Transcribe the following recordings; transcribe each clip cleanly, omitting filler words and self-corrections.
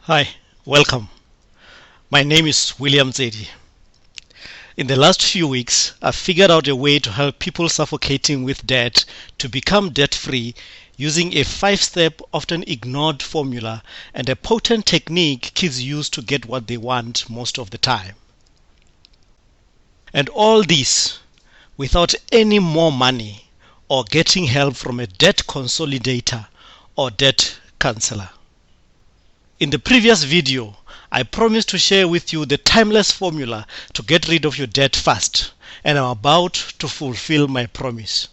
Hi, welcome. My name is William Zedi. In the last few weeks, I've figured out a way to help people suffocating with debt to become debt-free using a 5-step, often ignored formula and a potent technique kids use to get what they want most of the time. And all this without any more money or getting help from a debt consolidator or debt counselor. In the previous video, I promised to share with you the timeless formula to get rid of your debt fast, and I'm about to fulfill my promise.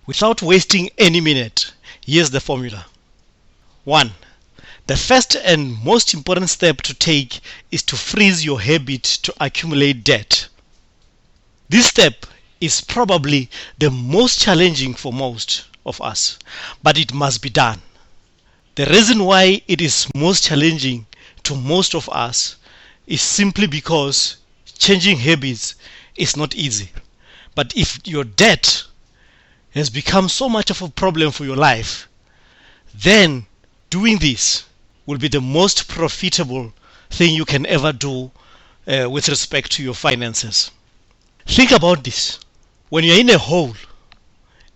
Without wasting any minute, here's the formula. 1. The first and most important step to take is to freeze your habit to accumulate debt. This step is probably the most challenging for most of us, but it must be done. The reason why it is most challenging to most of us is simply because changing habits is not easy. But if your debt has become so much of a problem for your life, then doing this will be the most profitable thing you can ever do with respect to your finances. Think about this. When you're in a hole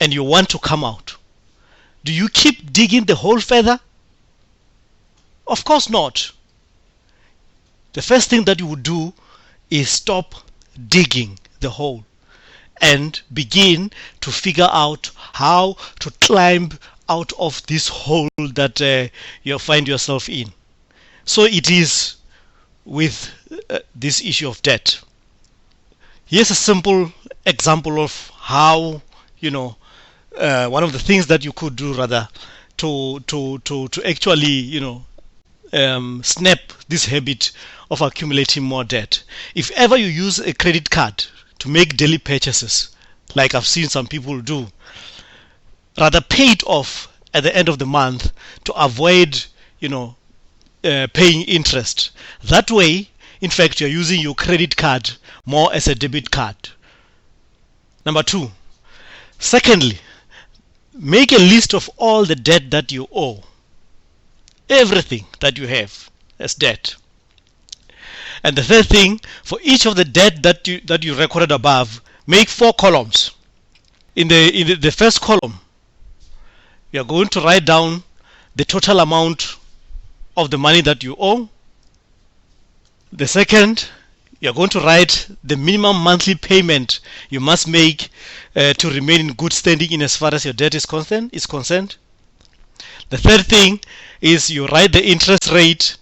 and you want to come out, do you keep digging the hole further? Of course not. The first thing that you would do is stop digging the hole and begin to figure out how to climb out of this hole that you find yourself in. So it is with this issue of debt. Here's a simple example of how, one of the things that you could do rather to actually, snap this habit of accumulating more debt. If ever you use a credit card to make daily purchases, like I've seen some people do, rather pay it off at the end of the month to avoid, paying interest. That way, in fact, you're using your credit card more as a debit card. Number 2. Secondly, make a list of all the debt that you owe. Everything that you have as debt. And the third thing, for each of the debt that you recorded above, make 4 columns. In the first column, you are going to write down the total amount of the money that you owe. The second, you are going to write the minimum monthly payment you must make to remain in good standing in as far as your debt is concerned. The third thing is you write the interest rate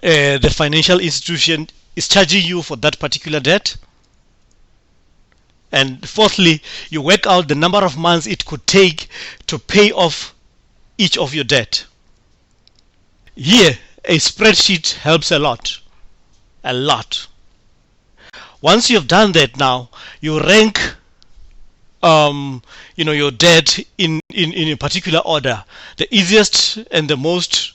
the financial institution is charging you for that particular debt. And fourthly, you work out the number of months it could take to pay off each of your debt. Here, a spreadsheet helps a lot. A lot. Once you've done that now, you rank your debt in a particular order. The easiest and the most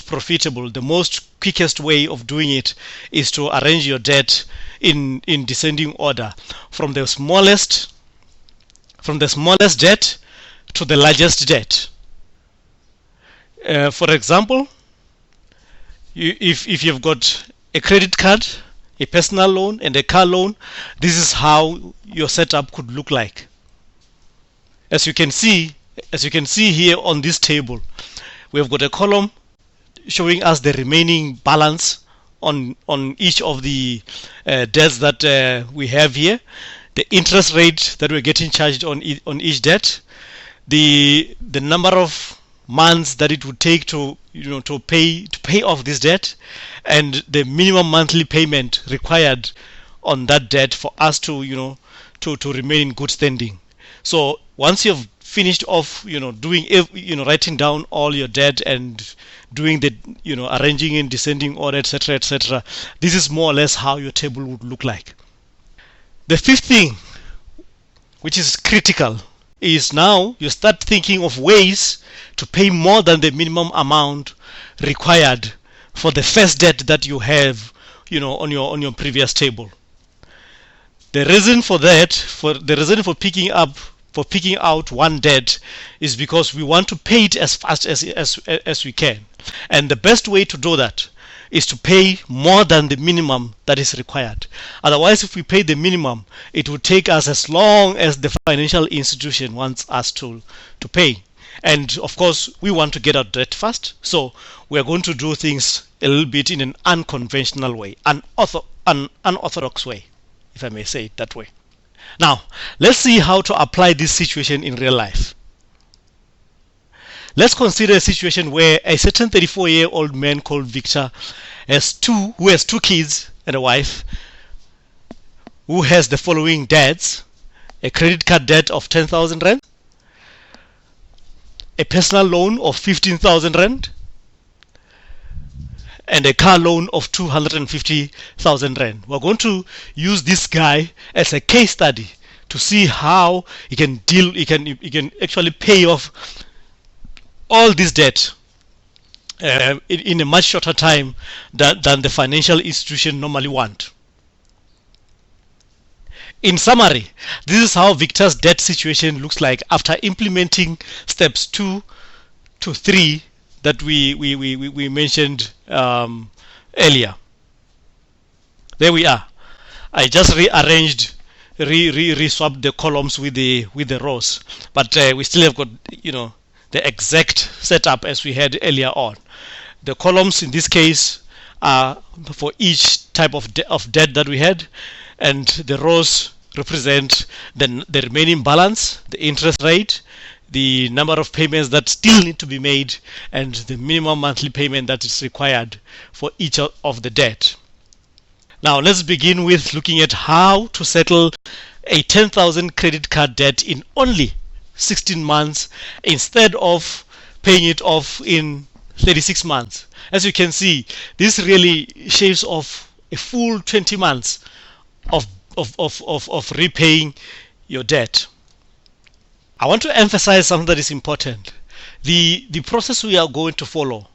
profitable, the most quickest way of doing it is to arrange your debt in descending order from the smallest debt to the largest debt. For example, if you've got a credit card, a personal loan and a car loan, this is how your setup could look like. As you can see here on this table, we have got a column showing us the remaining balance on each of the debts that we have here, the interest rate that we're getting charged on each debt, the number of months that it would take to pay off this debt, and the minimum monthly payment required on that debt for us to remain in good standing. So once you've finished off writing down all your debt and doing the arranging in descending order, etc., this is more or less how your table would look like. The fifth thing, which is critical, is now you start thinking of ways to pay more than the minimum amount required for the first debt that you have on your previous table. The reason for picking up for picking out one debt is because we want to pay it as fast as we can. And the best way to do that is to pay more than the minimum that is required. Otherwise, if we pay the minimum, it would take us as long as the financial institution wants us to pay. And of course, we want to get our debt fast, so we are going to do things a little bit in an unconventional way, an unorthodox way, if I may say it that way. Now, let's see how to apply this situation in real life. Let's consider a situation where a certain 34-year-old man called Victor who has two kids and a wife, who has the following debts: a credit card debt of 10,000 rand, a personal loan of 15,000 rand, and a car loan of 250,000 rand. We're going to use this guy as a case study to see how he can actually pay off all this debt in a much shorter time than the financial institution normally want. In summary, this is how Victor's debt situation looks like after implementing steps 2 to 3 that we mentioned earlier. There we are. I just rearranged, re-swapped the columns with the rows, but we still have got the exact setup as we had earlier on. The columns in this case are for each type of debt that we had, and the rows represent the remaining balance, the interest rate, the number of payments that still need to be made, and the minimum monthly payment that is required for each of the debt. Now let's begin with looking at how to settle a 10,000 credit card debt in only 16 months instead of paying it off in 36 months. As you can see, this really shaves off a full 20 months of repaying your debt. I want to emphasize something that is important. The process we are going to follow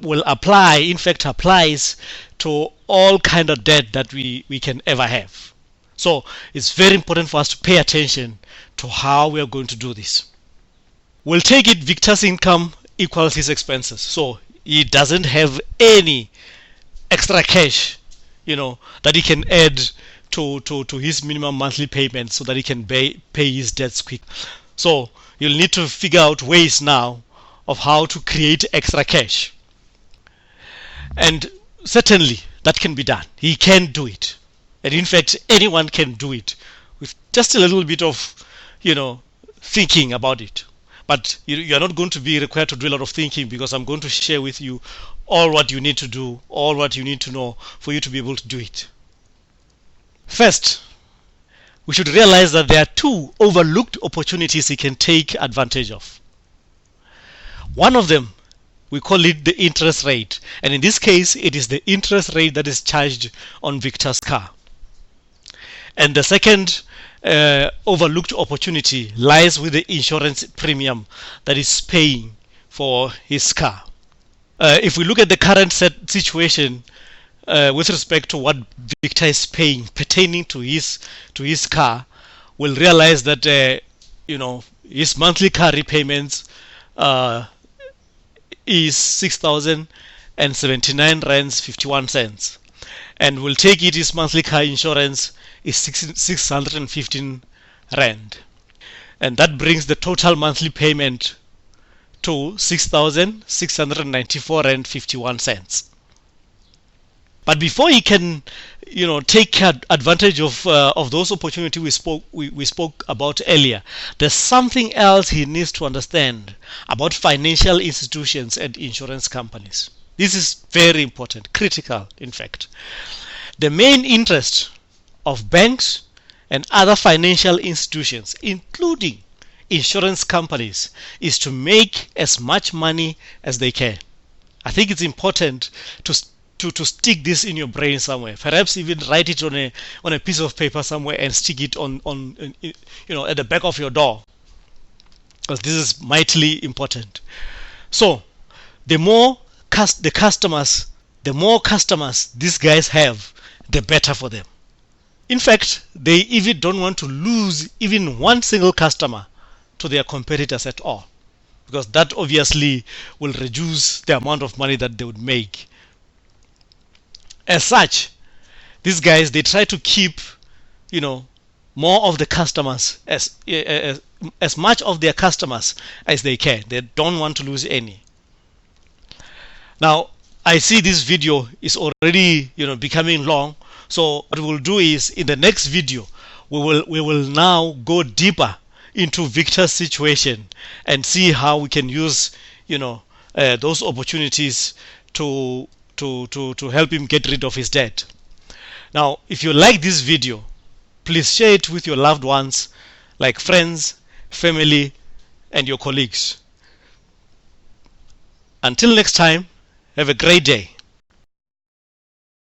will apply, in fact applies to all kind of debt that we can ever have. So it's very important for us to pay attention to how we are going to do this. We'll take it Victor's income equals his expenses. So he doesn't have any extra cash, that he can add to his minimum monthly payment so that he can pay his debts quick. So you'll need to figure out ways now of how to create extra cash. And certainly that can be done. He can do it. And in fact, anyone can do it with just a little bit of, thinking about it. But you're not going to be required to do a lot of thinking, because I'm going to share with you all what you need to do, all what you need to know for you to be able to do it. First, we should realize that there are two overlooked opportunities he can take advantage of. One of them, we call it the interest rate. And in this case, it is the interest rate that is charged on Victor's car. And the second overlooked opportunity lies with the insurance premium that is paying for his car. If we look at the current situation with respect to what Victor is paying pertaining to his car, we'll realize that his monthly car repayments is 6,079 rands 51 cents, and we'll take it his monthly car insurance is 615 rand, and that brings the total monthly payment to 6,694 rand 51 cents. But before he can, take advantage of those opportunities we spoke about earlier, there's something else he needs to understand about financial institutions and insurance companies. This is very important, critical, in fact. The main interest of banks and other financial institutions, including insurance companies, is to make as much money as they can. I think it's important to stick this in your brain somewhere. Perhaps even write it on a piece of paper somewhere and stick it on at the back of your door, because this is mightily important. So the more customers these guys have, the better for them. In fact, they even don't want to lose even one single customer to their competitors at all, because that obviously will reduce the amount of money that they would make. As such, these guys, they try to keep, more of the customers, as much of their customers as they can. They don't want to lose any. Now, I see this video is already becoming long, so what we'll do is, in the next video, we will now go deeper into Victor's situation and see how we can use those opportunities to help him get rid of his debt. Now, if you like this video, please share it with your loved ones, like friends, family, and your colleagues. Until next time, have a great day.